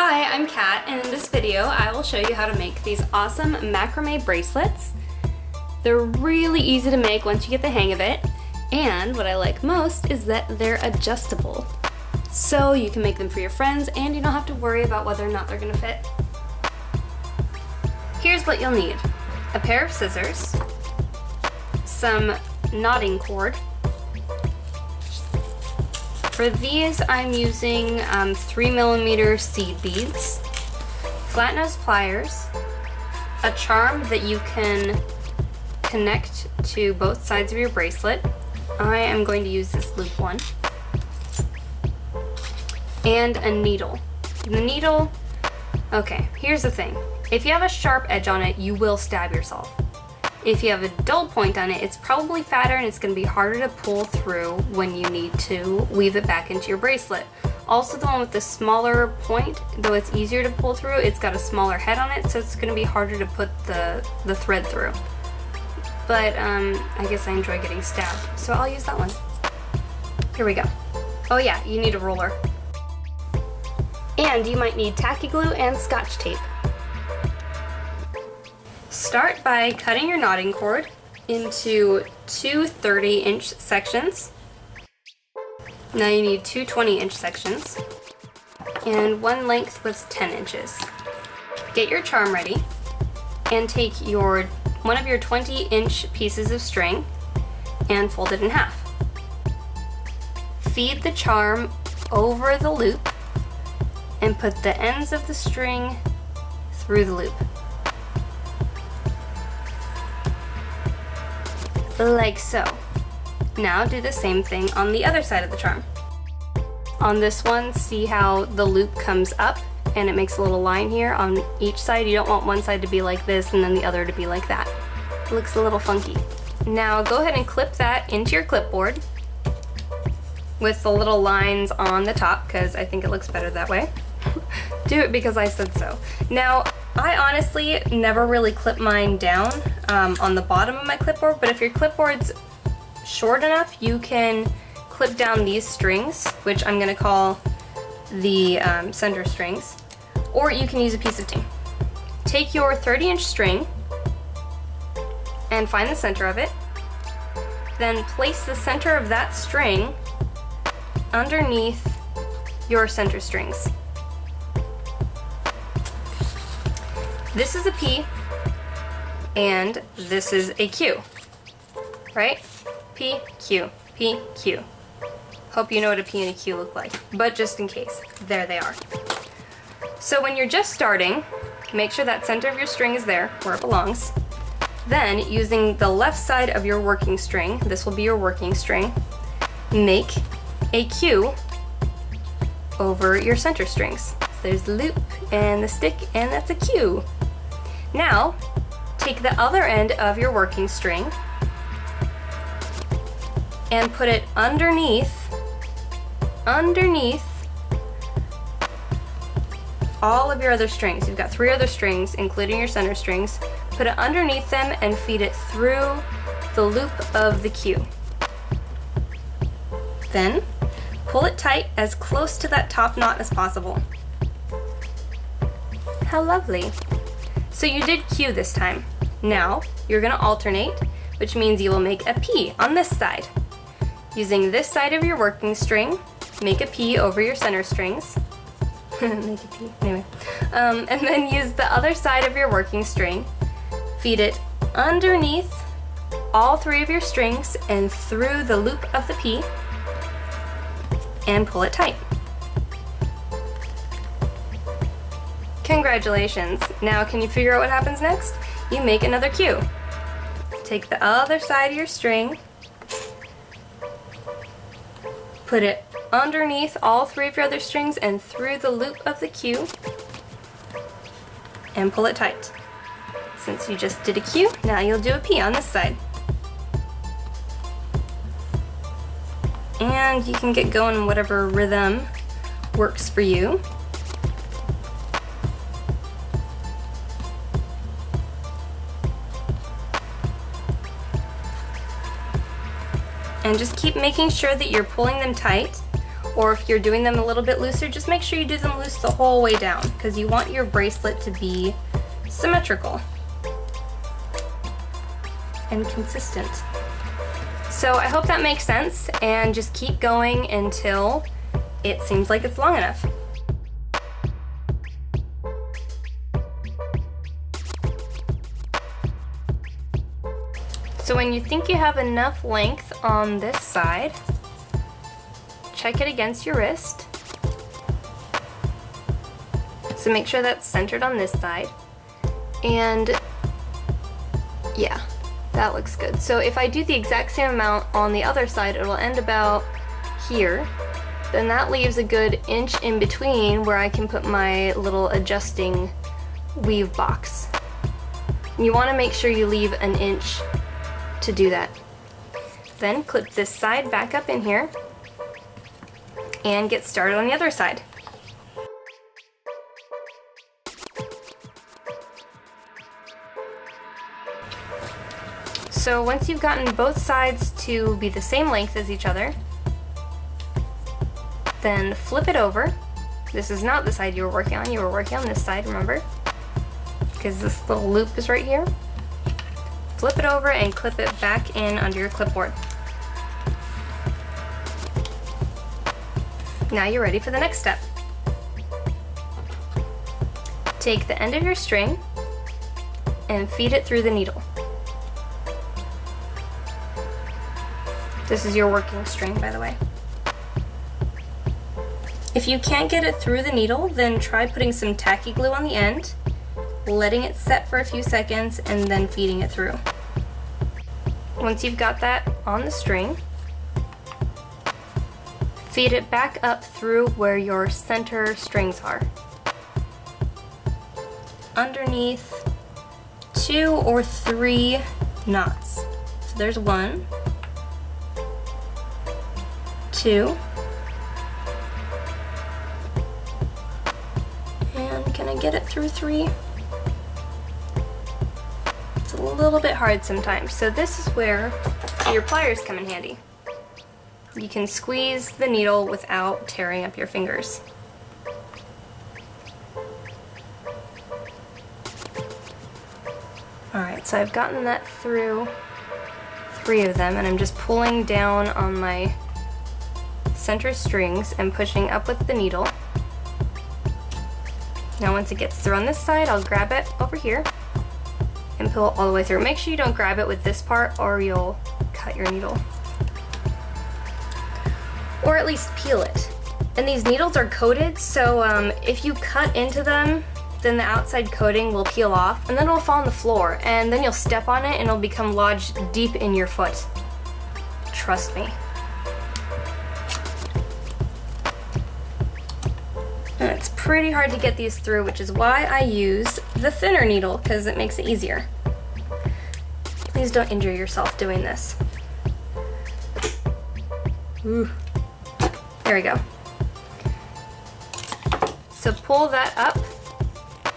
Hi, I'm Kat, and in this video I will show you how to make these awesome macrame bracelets. They're really easy to make once you get the hang of it, and what I like most is that they're adjustable. So you can make them for your friends and you don't have to worry about whether or not they're gonna fit. Here's what you'll need: a pair of scissors, some knotting cord. For these, I'm using 3mm seed beads, flat nose pliers, a charm that you can connect to both sides of your bracelet. I am going to use this loop one. And a needle. The needle, okay, here's the thing. If you have a sharp edge on it, you will stab yourself. If you have a dull point on it, it's probably fatter and it's going to be harder to pull through when you need to weave it back into your bracelet. Also, the one with the smaller point, though it's easier to pull through, it's got a smaller head on it, so it's going to be harder to put the thread through. But I guess I enjoy getting stabbed, so I'll use that one. Here we go. Oh yeah, you need a ruler. And you might need tacky glue and scotch tape. Start by cutting your knotting cord into two 30-inch sections. Now you need two 20-inch sections and one length with 10 inches. Get your charm ready and take one of your 20-inch pieces of string and fold it in half. Feed the charm over the loop and put the ends of the string through the loop. Like so. Now do the same thing on the other side of the charm. On this one, see how the loop comes up and it makes a little line here on each side? You don't want one side to be like this and then the other to be like that. It looks a little funky. Now go ahead and clip that into your clipboard with the little lines on the top, because I think it looks better that way. Do it because I said so. Now, I honestly never really clip mine down on the bottom of my clipboard, but if your clipboard's short enough, you can clip down these strings, which I'm gonna call the center strings, or you can use a piece of tape. Take your 30-inch string and find the center of it, then place the center of that string underneath your center strings. This is a P, and this is a Q, right? P, Q, P, Q. Hope you know what a P and a Q look like, but just in case, there they are. So when you're just starting, make sure that center of your string is there, where it belongs. Then, using the left side of your working string, this will be your working string, make a Q over your center strings. There's the loop and the stick, and that's a Q. Now, take the other end of your working string and put it underneath all of your other strings. You've got 3 other strings, including your center strings. Put it underneath them and feed it through the loop of the Q. Then, pull it tight as close to that top knot as possible. How lovely. So you did Q this time. Now you're going to alternate, which means you will make a P on this side. Using this side of your working string, make a P over your center strings. Make a P, anyway. And then use the other side of your working string, feed it underneath all 3 of your strings and through the loop of the P, and pull it tight. Congratulations! Now can you figure out what happens next? You make another Q. Take the other side of your string, put it underneath all 3 of your other strings and through the loop of the Q, and pull it tight. Since you just did a Q, now you'll do a P on this side. And you can get going in whatever rhythm works for you. And just keep making sure that you're pulling them tight Or if you're doing them a little bit looser, just make sure you do them loose the whole way down, because you want your bracelet to be symmetrical and consistent. So I hope that makes sense, and just keep going until it seems like it's long enough. So when you think you have enough length on this side, check it against your wrist. So make sure that's centered on this side. And yeah, that looks good. So if I do the exact same amount on the other side, it'll end about here. Then that leaves a good inch in between where I can put my little adjusting weave box. You want to make sure you leave an inch to do that. Then clip this side back up in here and get started on the other side. So once you've gotten both sides to be the same length as each other, then flip it over. This is not the side you were working on. You were working on this side, remember? Because this little loop is right here. Flip it over and clip it back in under your clipboard. Now you're ready for the next step. Take the end of your string and feed it through the needle. This is your working string, by the way. If you can't get it through the needle, then try putting some tacky glue on the end, letting it set for a few seconds, and then feeding it through. Once you've got that on the string, feed it back up through where your center strings are. Underneath 2 or 3 knots. So there's 1, 2, and can I get it through 3? It's a little bit hard sometimes. So this is where your pliers come in handy. You can squeeze the needle without tearing up your fingers. Alright, so I've gotten that through 3 of them, and I'm just pulling down on my center strings and pushing up with the needle. Now once it gets through on this side, I'll grab it over here and pull it all the way through. Make sure you don't grab it with this part or you'll cut your needle. Or at least peel it. And these needles are coated, so if you cut into them, then the outside coating will peel off, and then it'll fall on the floor, and then you'll step on it and it'll become lodged deep in your foot. Trust me. And it's pretty hard to get these through, which is why I use the thinner needle, because it makes it easier. Please don't injure yourself doing this. Ooh. There we go. So pull that up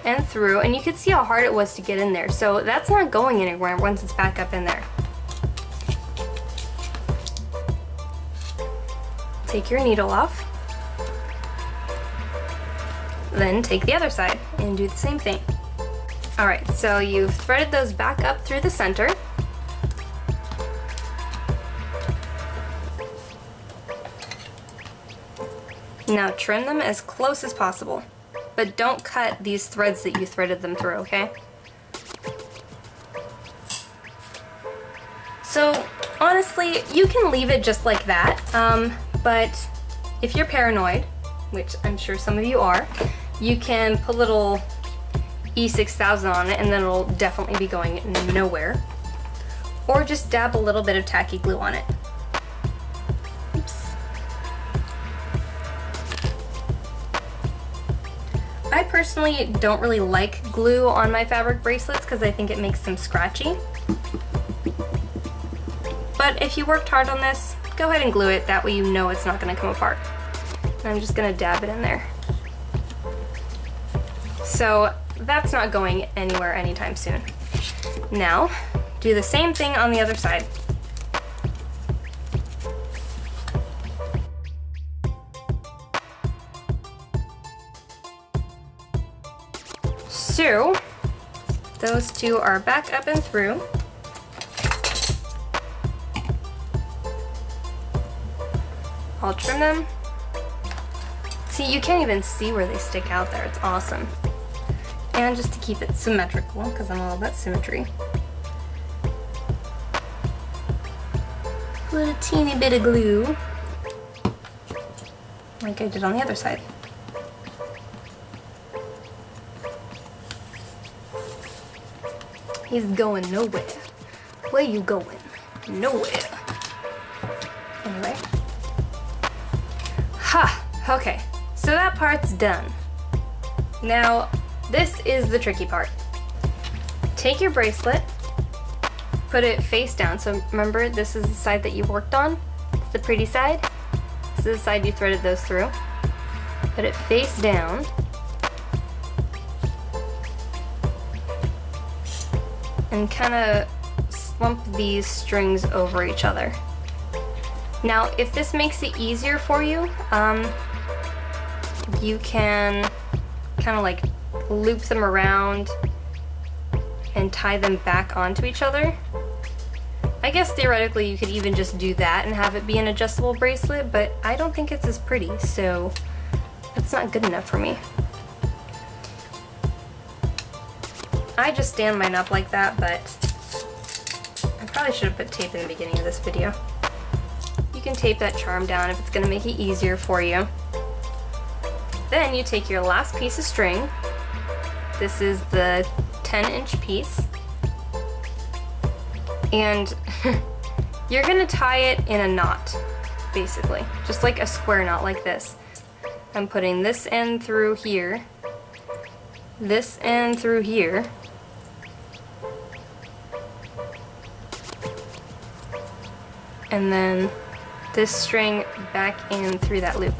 and through, and you can see how hard it was to get in there. So that's not going anywhere once it's back up in there. Take your needle off. Then take the other side and do the same thing. Alright, so you've threaded those back up through the center. Now trim them as close as possible, but don't cut these threads that you threaded them through, okay? So honestly, you can leave it just like that, but if you're paranoid, which I'm sure some of you are, you can put little E6000 on it and then it'll definitely be going nowhere. Or just dab a little bit of tacky glue on it. Oops. I personally don't really like glue on my fabric bracelets because I think it makes them scratchy. But if you worked hard on this, go ahead and glue it, that way you know it's not going to come apart. And I'm just going to dab it in there. So that's not going anywhere anytime soon. Now, do the same thing on the other side. So, those two are back up and through. I'll trim them. See, you can't even see where they stick out there. It's awesome. And just to keep it symmetrical, because I'm all about symmetry, put a teeny bit of glue, like I did on the other side. He's going nowhere. Where you going? Nowhere. Anyway. Ha! Okay, so that part's done. Now, this is the tricky part. Take your bracelet, put it face down. So remember, this is the side that you worked on. It's the pretty side. This is the side you threaded those through. Put it face down. And kind of slump these strings over each other. Now, if this makes it easier for you, you can kind of like loop them around and tie them back onto each other. I guess theoretically you could even just do that and have it be an adjustable bracelet, but I don't think it's as pretty, so it's not good enough for me. I just stand mine up like that, but I probably should have put tape in the beginning of this video. You can tape that charm down if it's going to make it easier for you. Then you take your last piece of string. This is the 10-inch piece. And you're going to tie it in a knot, basically. Just like a square knot like this. I'm putting this end through here, this end through here, and then this string back in through that loop.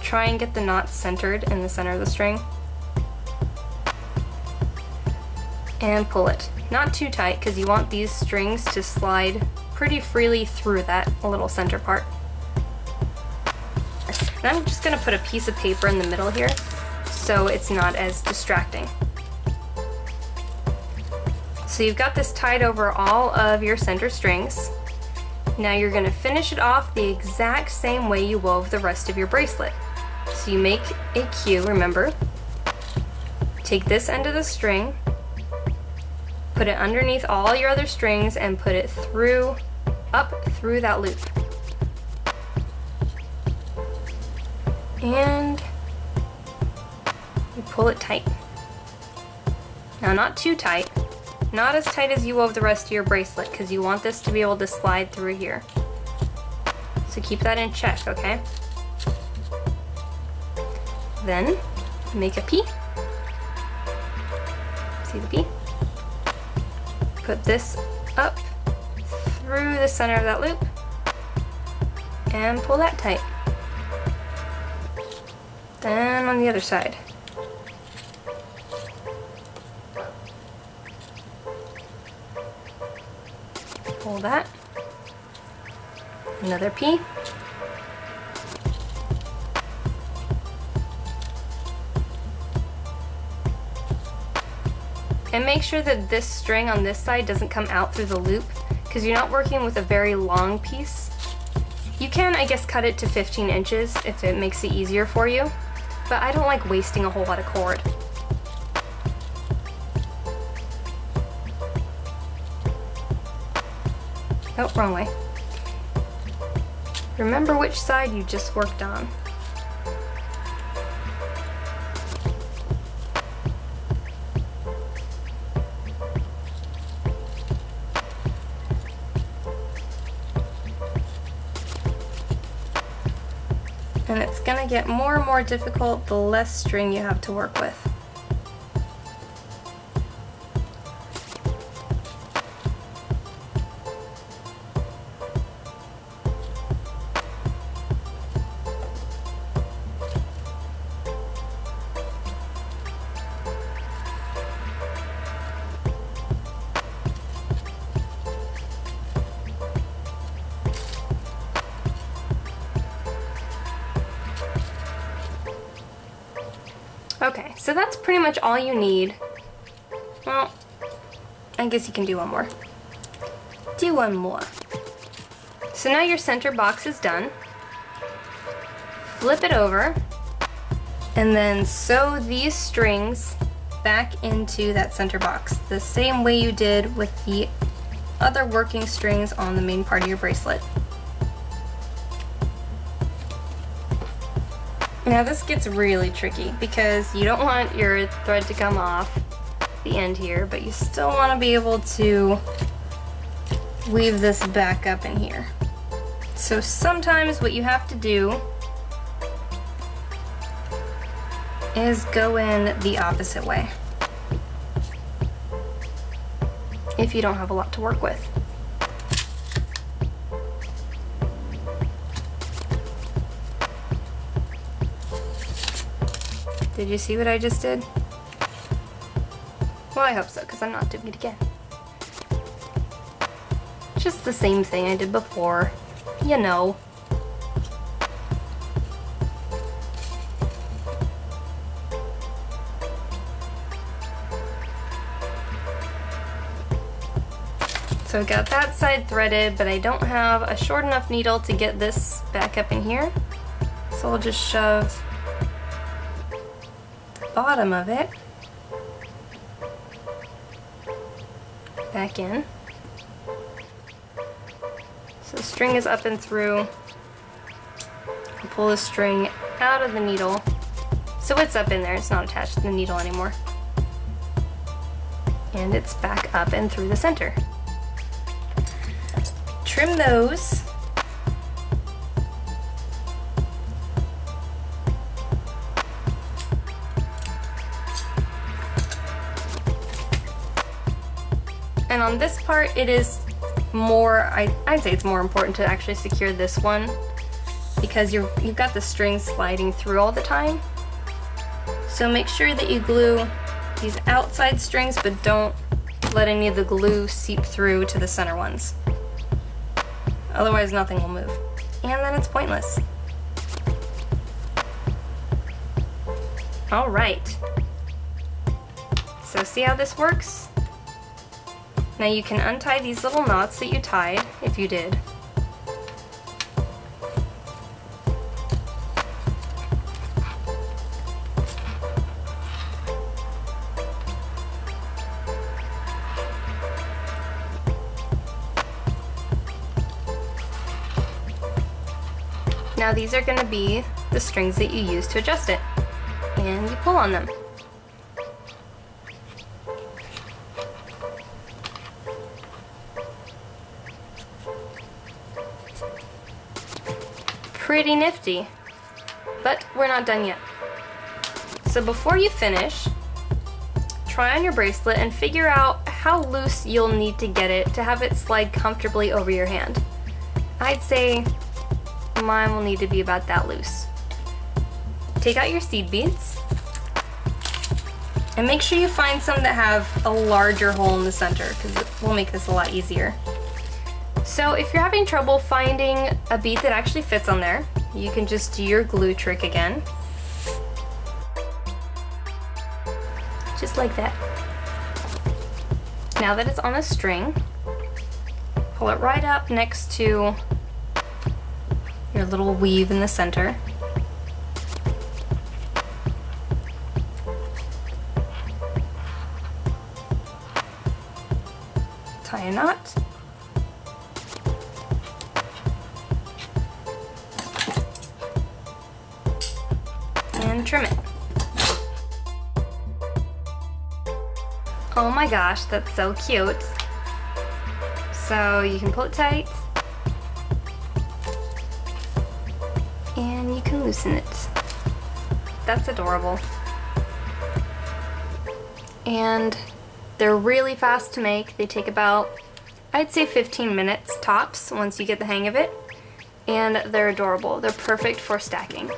Try and get the knot centered in the center of the string. And pull it. Not too tight, because you want these strings to slide pretty freely through that little center part. And I'm just going to put a piece of paper in the middle here, so it's not as distracting. So you've got this tied over all of your center strings. Now you're going to finish it off the exact same way you wove the rest of your bracelet. So you make a Q, remember. Take this end of the string, put it underneath all your other strings, and put it through, up through that loop. And you pull it tight. Now, not too tight. Not as tight as you wove the rest of your bracelet, because you want this to be able to slide through here. So keep that in check, okay? Then make a P. See the P? Put this up through the center of that loop and pull that tight. Then on the other side. Pull that. Another P. And make sure that this string on this side doesn't come out through the loop, because you're not working with a very long piece. You can, I guess, cut it to 15 inches if it makes it easier for you, but I don't like wasting a whole lot of cord. Oh, wrong way. Remember which side you just worked on. And it's gonna get more and more difficult the less string you have to work with. So that's pretty much all you need. Well, I guess you can do one more. Do one more. So now your center box is done. Flip it over, and then sew these strings back into that center box, the same way you did with the other working strings on the main part of your bracelet. Now this gets really tricky because you don't want your thread to come off the end here, but you still want to be able to weave this back up in here. So sometimes what you have to do is go in the opposite way if you don't have a lot to work with. Did you see what I just did? Well, I hope so, because I'm not doing it again. Just the same thing I did before, you know. So I got that side threaded, but I don't have a short enough needle to get this back up in here. So I'll just shove the bottom of it back in. So the string is up and through. I'll pull the string out of the needle. So it's up in there, it's not attached to the needle anymore. And it's back up and through the center. Trim those. And on this part, it is more, I'd say it's more important to actually secure this one because you've got the string sliding through all the time. So make sure that you glue these outside strings, but don't let any of the glue seep through to the center ones. Otherwise nothing will move. And then it's pointless. Alright. So see how this works? Now you can untie these little knots that you tied, if you did. Now these are going to be the strings that you use to adjust it, and you pull on them. Pretty nifty, but we're not done yet. So before you finish, try on your bracelet and figure out how loose you'll need to get it to have it slide comfortably over your hand. I'd say mine will need to be about that loose. Take out your seed beads and make sure you find some that have a larger hole in the center because it will make this a lot easier. So if you're having trouble finding a bead that actually fits on there, you can just do your glue trick again. Just like that. Now that it's on a string, pull it right up next to your little weave in the center. Tie a knot. And trim it. Oh my gosh, that's so cute. So you can pull it tight and you can loosen it. That's adorable. And they're really fast to make. They take about, I'd say 15 minutes tops once you get the hang of it. And they're adorable. They're perfect for stacking.